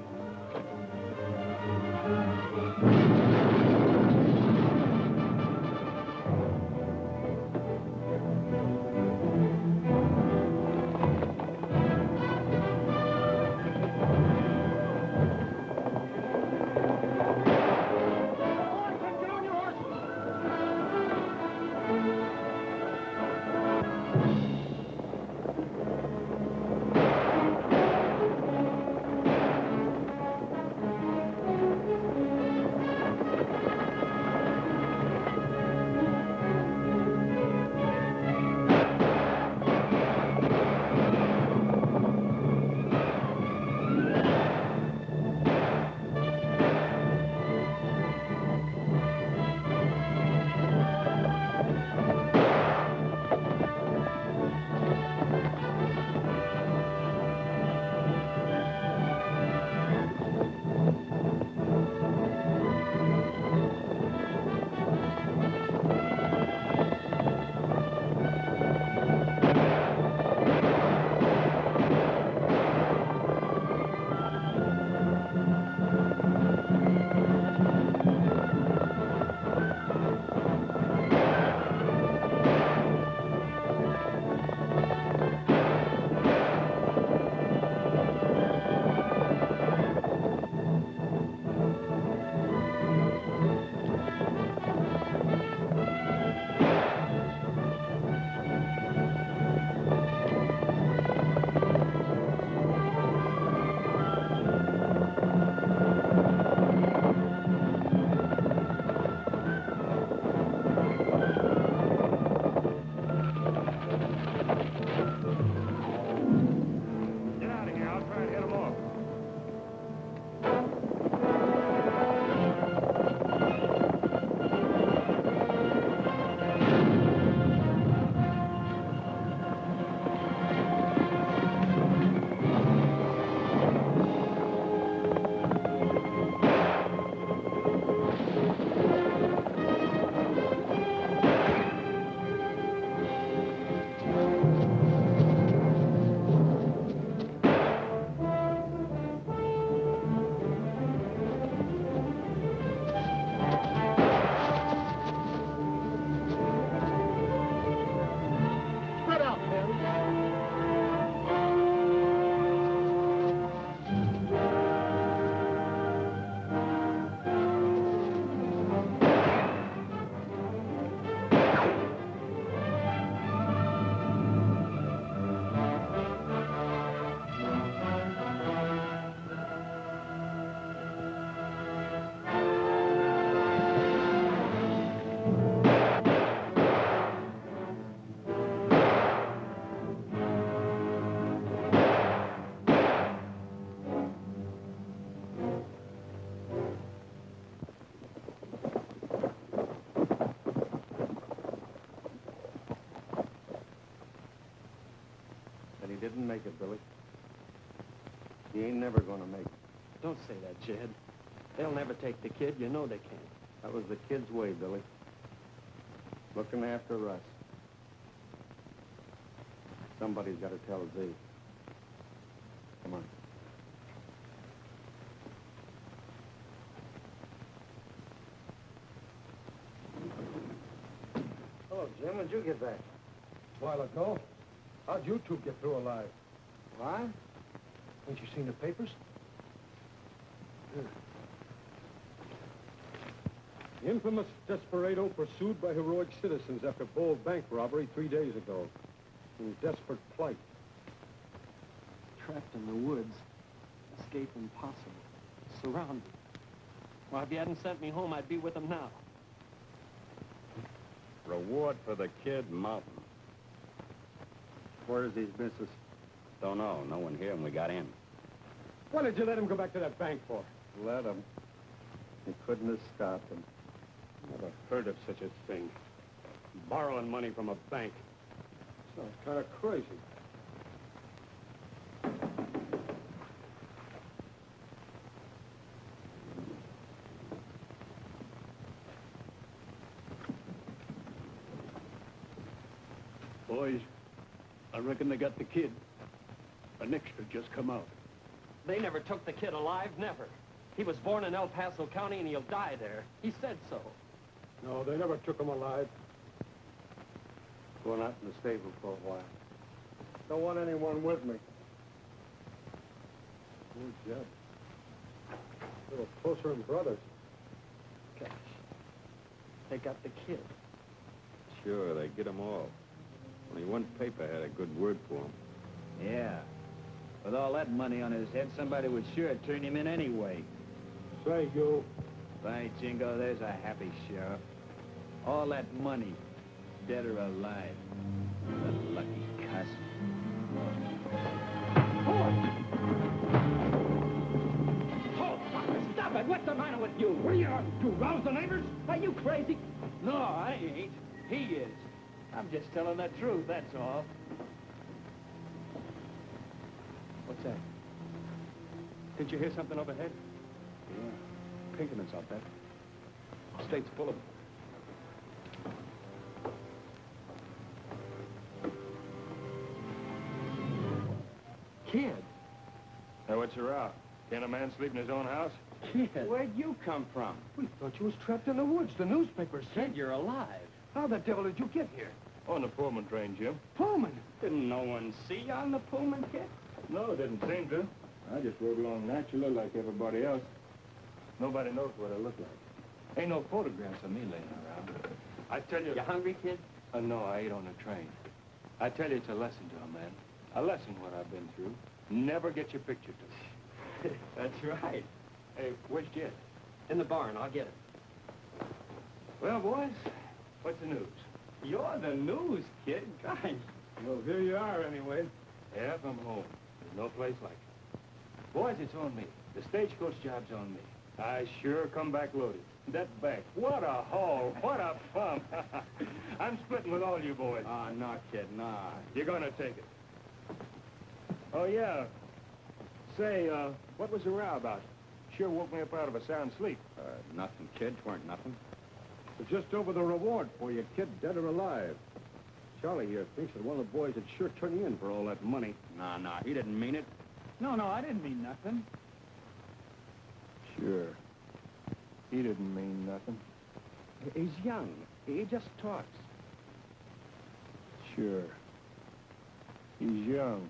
it, Billy. He ain't never gonna make it. Don't say that, Jed. They'll never take the kid. You know they can't. That was the kid's way, Billy. Looking after us. Somebody's got to tell Z. Come on. Hello, Jim. When'd you get back? A while ago. How'd you two get through alive? What? Ain't you seen the papers? The infamous desperado pursued by heroic citizens after bold bank robbery 3 days ago. In desperate plight. Trapped in the woods. Escape impossible. Surrounded. Well, if you hadn't sent me home, I'd be with him now. Reward for the kid, mountain. Where is his business? Don't know. No one here, and we got in. Why did you let him go back to that bank for? Let him. He couldn't have stopped him. Never heard of such a thing. Borrowing money from a bank. Sounds kind of crazy. Boys, I reckon they got the kid. An extra just come out. They never took the kid alive, never. He was born in El Paso County, and he'll die there. He said so. No, they never took him alive. Going out in the stable for a while. Don't want anyone with me. Oh, Jed. A little closer than brothers. Gosh. They got the kid. Sure, they get them all. Only one paper had a good word for him. Yeah. With all that money on his head, somebody would sure turn him in anyway. Say, you. By Jingo, there's a happy sheriff. All that money, dead or alive. The lucky cuss. Oh, stop it! What's the matter with you? What are you rouse the neighbors? Are you crazy? No, I ain't. He is. I'm just telling the truth, that's all. What's that? Did you hear something overhead? Yeah. Pinkertons out there. State's full of them. Kid. Hey, what's your row? Can a man sleep in his own house? Kid. Where'd you come from? We thought you was trapped in the woods. The newspapers said. Kid, you're alive. How the devil did you get here? On the Pullman train, Jim. Pullman? Didn't no one see you on the Pullman, kid? No, didn't seem to. I just rode along naturally like everybody else. Nobody knows what I look like. Ain't no photographs of me laying around. I tell you... You hungry, kid? No, I ate on the train. I tell you, it's a lesson to a man. A lesson what I've been through. Never get your picture took. That's right. Hey, where's Jed? In the barn. I'll get it. Well, boys, what's the news? You're the news, kid. Gosh. Well, here you are, anyway. Yep, I'm home. There's no place like it. Boys, it's on me. The stagecoach job's on me. I sure come back loaded. That bank, what a haul, what a pump. I'm splitting with all you boys. Oh, no, kid, nah. You're gonna take it. Oh, yeah. Say, what was the row about? Sure woke me up out of a sound sleep. Nothing, kid. 'Tweren't nothing. It's just over the reward for you, kid, dead or alive. Charlie here thinks that one of the boys would sure turn you in for all that money. Nah, he didn't mean it. No, I didn't mean nothing. Sure. He didn't mean nothing. He's young. He just talks. Sure. He's young.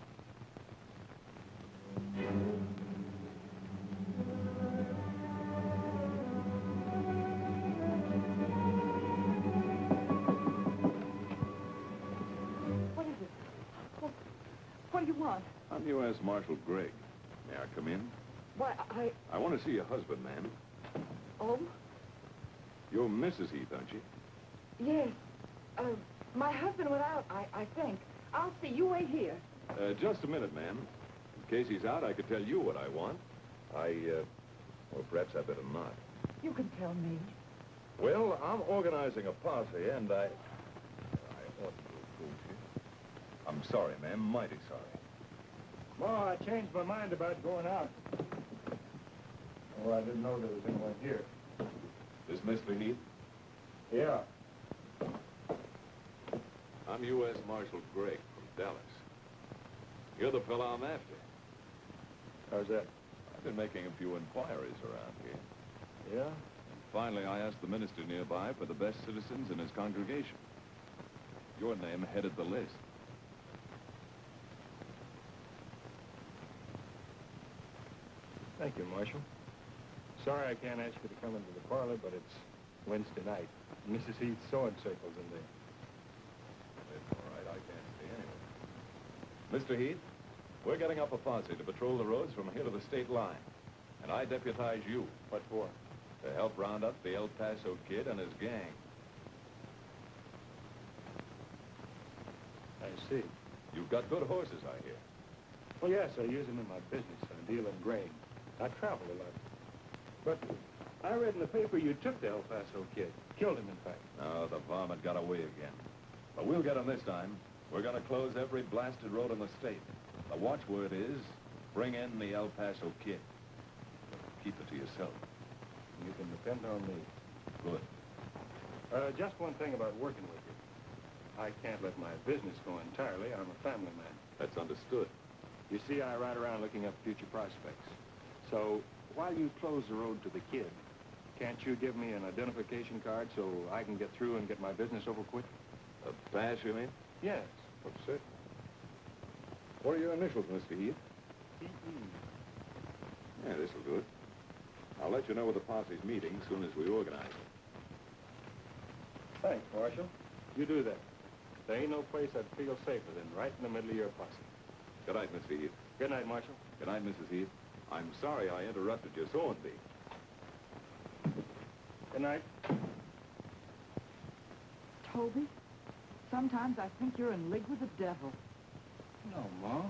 What is it? What do you want? I'm U.S. Marshal Gregg. May I come in? Why, I want to see your husband, ma'am. Oh? You're Mrs. Heath, aren't you? Yes. My husband went out, I think. I'll see. You wait here. Just a minute, ma'am. In case he's out, I could tell you what I want. Well, perhaps I better not. You can tell me. Well, I'm organizing a posse, and I ought to have told you. I'm sorry, ma'am. Mighty sorry. Oh, I changed my mind about going out. Oh, I didn't know there was anyone here. Is Mr. Heath? Yeah. I'm U.S. Marshal Gregg from Dallas. You're the fellow I'm after. How's that? I've been making a few inquiries around here. Yeah? And finally, I asked the minister nearby for the best citizens in his congregation. Your name headed the list. Thank you, Marshal. Sorry I can't ask you to come into the parlor, but it's Wednesday night. Mrs. Heath's sewing circle's in there. It's all right. I can't see anyway. Mr. Heath, we're getting up a posse to patrol the roads from here to the state line. And I deputize you. What for? To help round up the El Paso Kid and his gang. I see. You've got good horses, I hear. Well, yes, I use them in my business. I deal in grain. I travel a lot. But I read in the paper you took the El Paso Kid. Killed him, in fact. No, the varmint got away again. But we'll get him this time. We're going to close every blasted road in the state. The watchword is, bring in the El Paso Kid. Keep it to yourself. You can depend on me. Good. Just one thing about working with you. I can't let my business go entirely. I'm a family man. That's understood. You see, I ride around looking up future prospects. So, while you close the road to the kid, can't you give me an identification card so I can get through and get my business over quick? A pass, you mean? Yes. What's it? What are your initials, Mr. Heath? E.E. Yeah, this'll do it. I'll let you know where the posse's meeting as soon as we organize it. Thanks, Marshal. You do that. There ain't no place I'd feel safer than right in the middle of your posse. Good night, Mr. Heath. Good night, Marshal. Good night, Mrs. Heath. I'm sorry I interrupted your sewing bee. Good night. Toby, sometimes I think you're in league with the devil. No, Ma.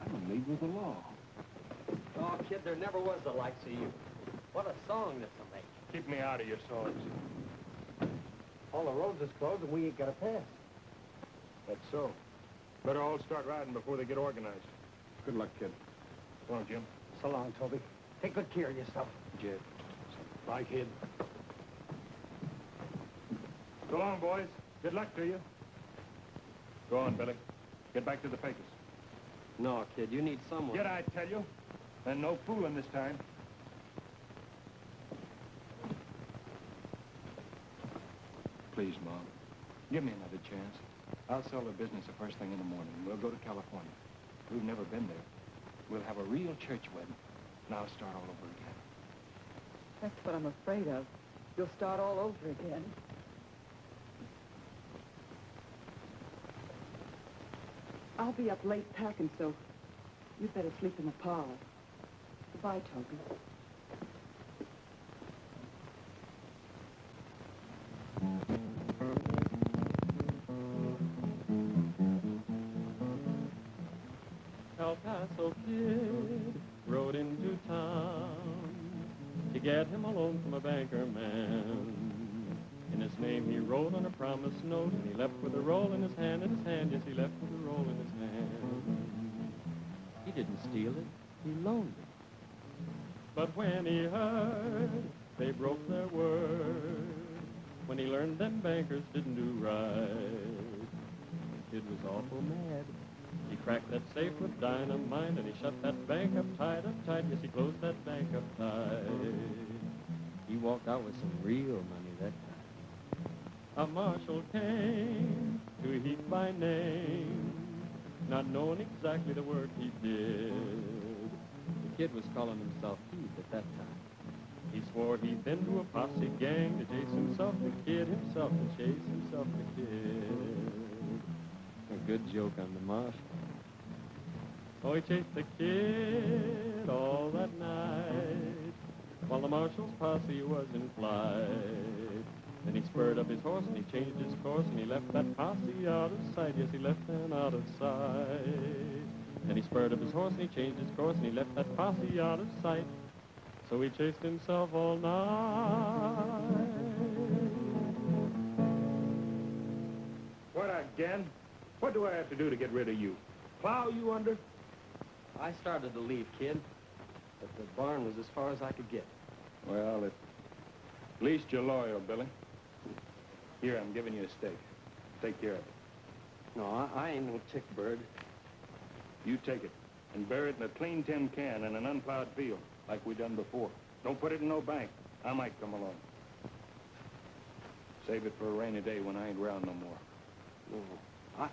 I'm in league with the law. Oh, kid, there never was the likes of you. What a song this'll make. Keep me out of your swords. All the roads is closed and we ain't got a pass. That's so. Better all start riding before they get organized. Good luck, kid. Come on, Jim. So long, Toby. Take good care of yourself. Jed. Bye, kid. So long, boys. Good luck to you. Go on, Billy. Get back to the papers. No, kid, you need someone. Get, I tell you. And no fooling this time. Please, Mom. Give me another chance. I'll sell the business the first thing in the morning. We'll go to California. We've never been there. We'll have a real church wedding, and I'll start all over again. That's what I'm afraid of. You'll start all over again. I'll be up late packing, so you'd better sleep in the parlor. Goodbye, Toby. El Paso Kid rode into town to get him a loan from a banker man. In his name he wrote on a promise note, and he left with a roll in his hand, yes, he left with a roll in his hand. He didn't steal it, he loaned it. But when he heard they broke their word, when he learned them bankers didn't do right, the kid was awful mad. He cracked that safe with dynamite, and he shut that bank up tight, yes, he closed that bank up tight. He walked out with some real money that time. A marshal came to Heath by name, not knowing exactly the work he did. The kid was calling himself Heath at that time. He swore he'd been to a posse gang to chase himself the kid, himself to chase himself the kid. A good joke on the marshal. Oh, he chased the kid all that night, while the marshal's posse was in flight. Then he spurred up his horse and he changed his course, and he left that posse out of sight. Yes, he left them out of sight. Then he spurred up his horse and he changed his course, and he left that posse out of sight. So he chased himself all night. What again? What do I have to do to get rid of you? Plow you under? I started to leave, kid. But the barn was as far as I could get. Well, at least you're loyal, Billy. Here, I'm giving you a stake. Take care of it. No, I ain't no tick bird. You take it and bury it in a clean tin can in an unplowed field, like we done before. Don't put it in no bank. I might come along. Save it for a rainy day when I ain't around no more. No,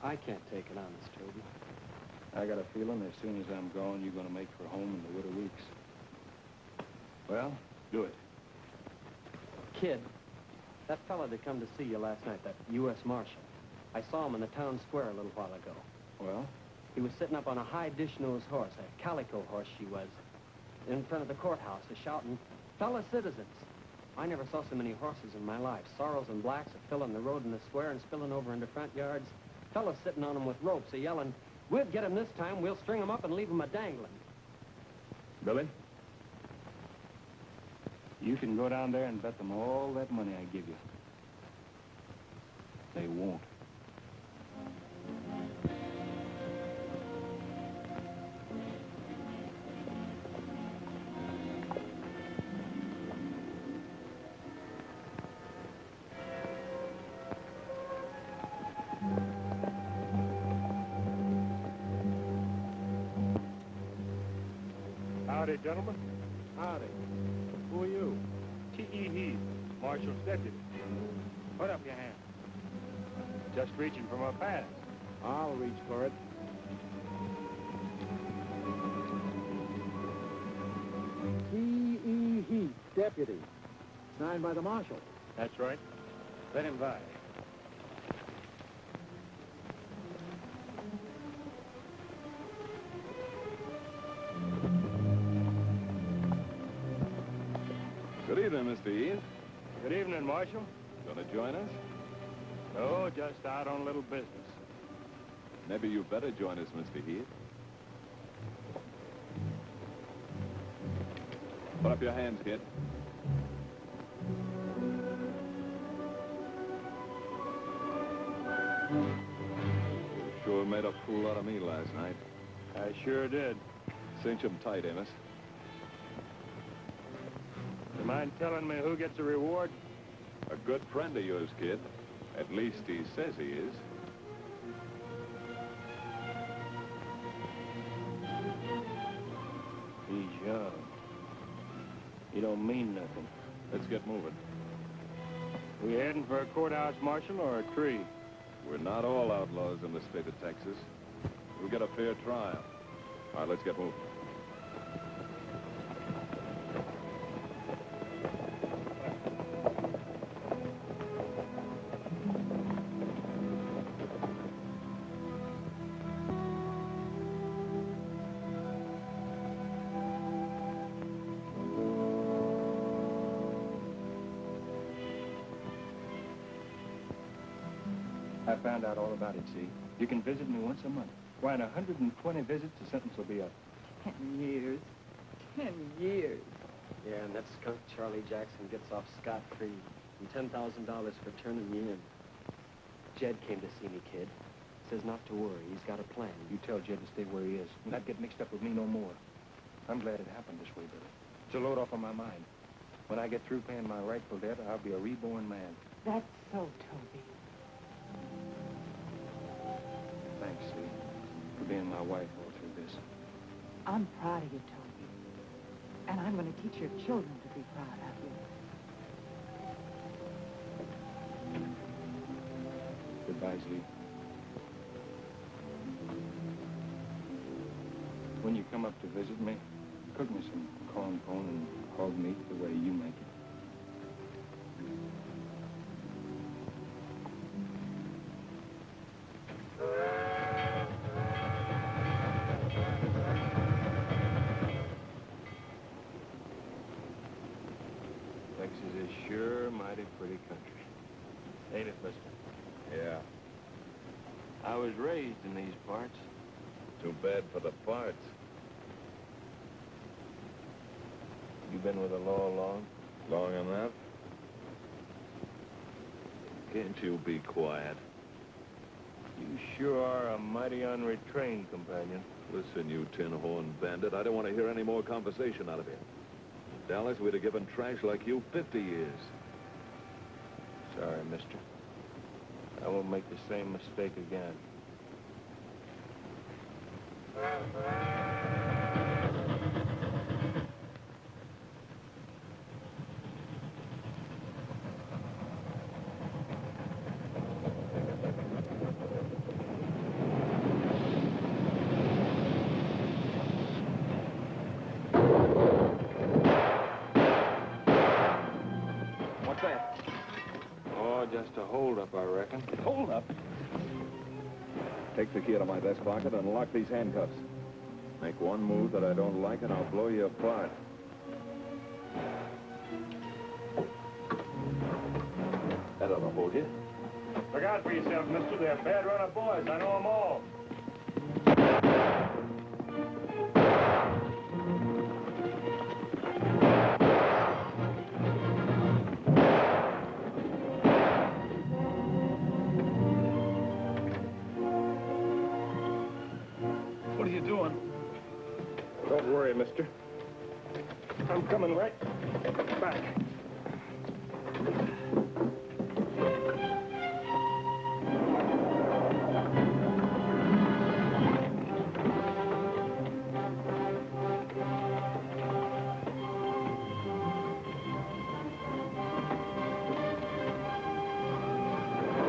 I can't take it, honest, Toby. I got a feeling as soon as I'm gone, you're going to make for home in the Widow Weeks. Well, do it. Kid, that fella that come to see you last night, that U.S. Marshal, I saw him in the town square a little while ago. Well? He was sitting up on a high dish-nosed horse, a calico horse she was, in front of the courthouse, shouting, "Fellow citizens." I never saw so many horses in my life. Sorrels and blacks are filling the road in the square and spilling over into front yards. Fellas sitting on them with ropes, yelling, "We'll get him this time. We'll string him up and leave him a-dangling." Billy? You can go down there and bet them all that money I give you. They won't. Howdy, gentlemen. Howdy. Who are you? T.E. Heath, Marshal's deputy. Put up your hand. Just reaching for my pass. I'll reach for it. T.E. Heath, deputy. Signed by the marshal. That's right. Let him by. Good evening, Mr. Heath. Good evening, Marshal. Gonna join us? No, just out on a little business. Maybe you better join us, Mr. Heath. Put up your hands, kid. You sure made a fool out of me last night. I sure did. Cinch 'em tight, Amos. You mind telling me who gets the reward? A good friend of yours, kid. At least he says he is. He's young. He don't mean nothing. Let's get moving. We heading for a courthouse, Marshal, or a tree? We're not all outlaws in the state of Texas. We'll get a fair trial. All right, let's get moving. I found out all about it, see? You can visit me once a month. Why, in 120 visits, the sentence will be up. 10 years. 10 years. Yeah, and that skunk Charlie Jackson gets off scot-free. And $10,000 for turning me in. Jed came to see me, kid. Says not to worry. He's got a plan. You tell Jed to stay where he is. Not get mixed up with me no more. I'm glad it happened this way, Billy. It's a load off of my mind. When I get through paying my rightful debt, I'll be a reborn man. That's so, Toby. Thanks, Leigh, for being my wife all through this. I'm proud of you, Toby. And I'm going to teach your children to be proud of you. Goodbye, Leigh. When you come up to visit me, cook me some corn pone and hog meat the way you make it. Texas is sure a mighty pretty country. Ain't it, mister? Yeah. I was raised in these parts. Too bad for the parts. You been with the law long? Long enough? Can't you be quiet? You sure are a mighty unretrained companion. Listen, you tin-horn bandit, I don't want to hear any more conversation out of you. Dallas, we'd have given trash like you 50 years. Sorry, mister. I won't make the same mistake again. What's that? Oh, just a hold-up, I reckon. Hold up. Take the key out of my vest pocket and lock these handcuffs. Make one move that I don't like and I'll blow you apart. That ought to hold you. Look out for yourself, mister. They're a bad run of boys. I know them all. What are you doing? Don't worry, mister. I'm coming right back.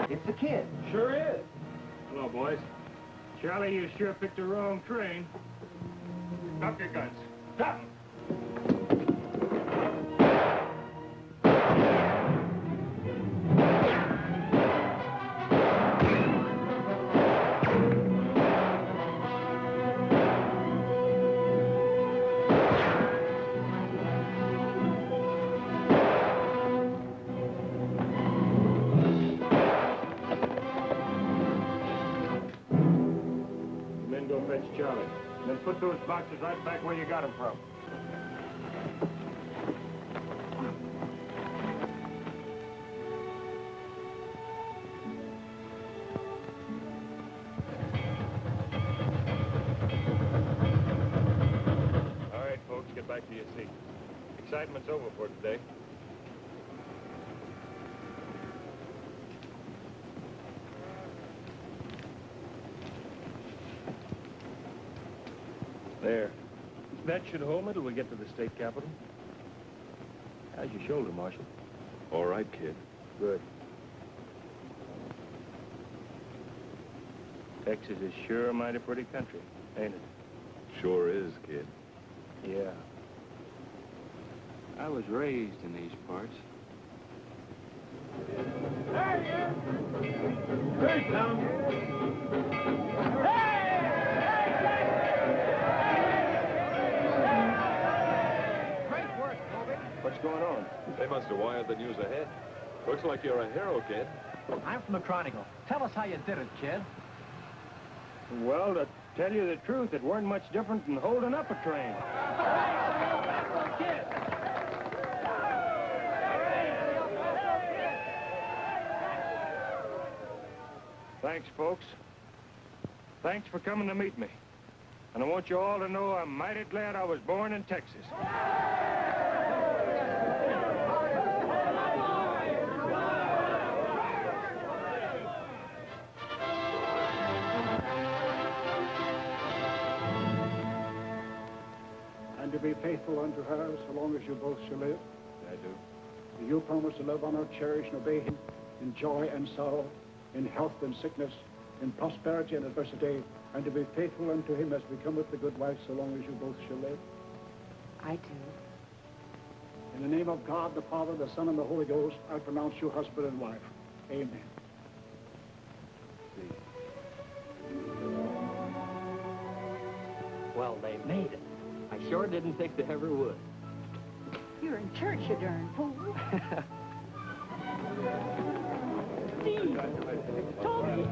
It's the kid. Sure is. Hello, boys. Charlie, you sure picked the wrong train. Drop your guns. Drop 'em. Men go fetch Charlie. Then put those boxes right back where you got them from. All right, folks, get back to your seats. Excitement's over for today. There. That should hold me till we get to the state capitol. How's your shoulder, Marshal? All right, kid. Good. Texas is sure a mighty pretty country, ain't it? Sure is, kid. Yeah. I was raised in these parts. Hey, down. What's going on? They must have wired the news ahead. Looks like you're a hero, kid. I'm from the Chronicle. Tell us how you did it, kid. Well, to tell you the truth, it weren't much different than holding up a train. Thanks, folks. Thanks for coming to meet me. And I want you all to know I'm mighty glad I was born in Texas. And to be faithful unto her so long as you both shall live. I do. Do you promise to love, honor, cherish, and obey him in joy and sorrow, in health and sickness, in prosperity and adversity, and to be faithful unto him as becometh the good wife so long as you both shall live? I do. In the name of God, the Father, the Son, and the Holy Ghost, I pronounce you husband and wife. Amen. Well, they made it. I sure didn't think they ever would. You're in church, you darn fool. Steve! Toby!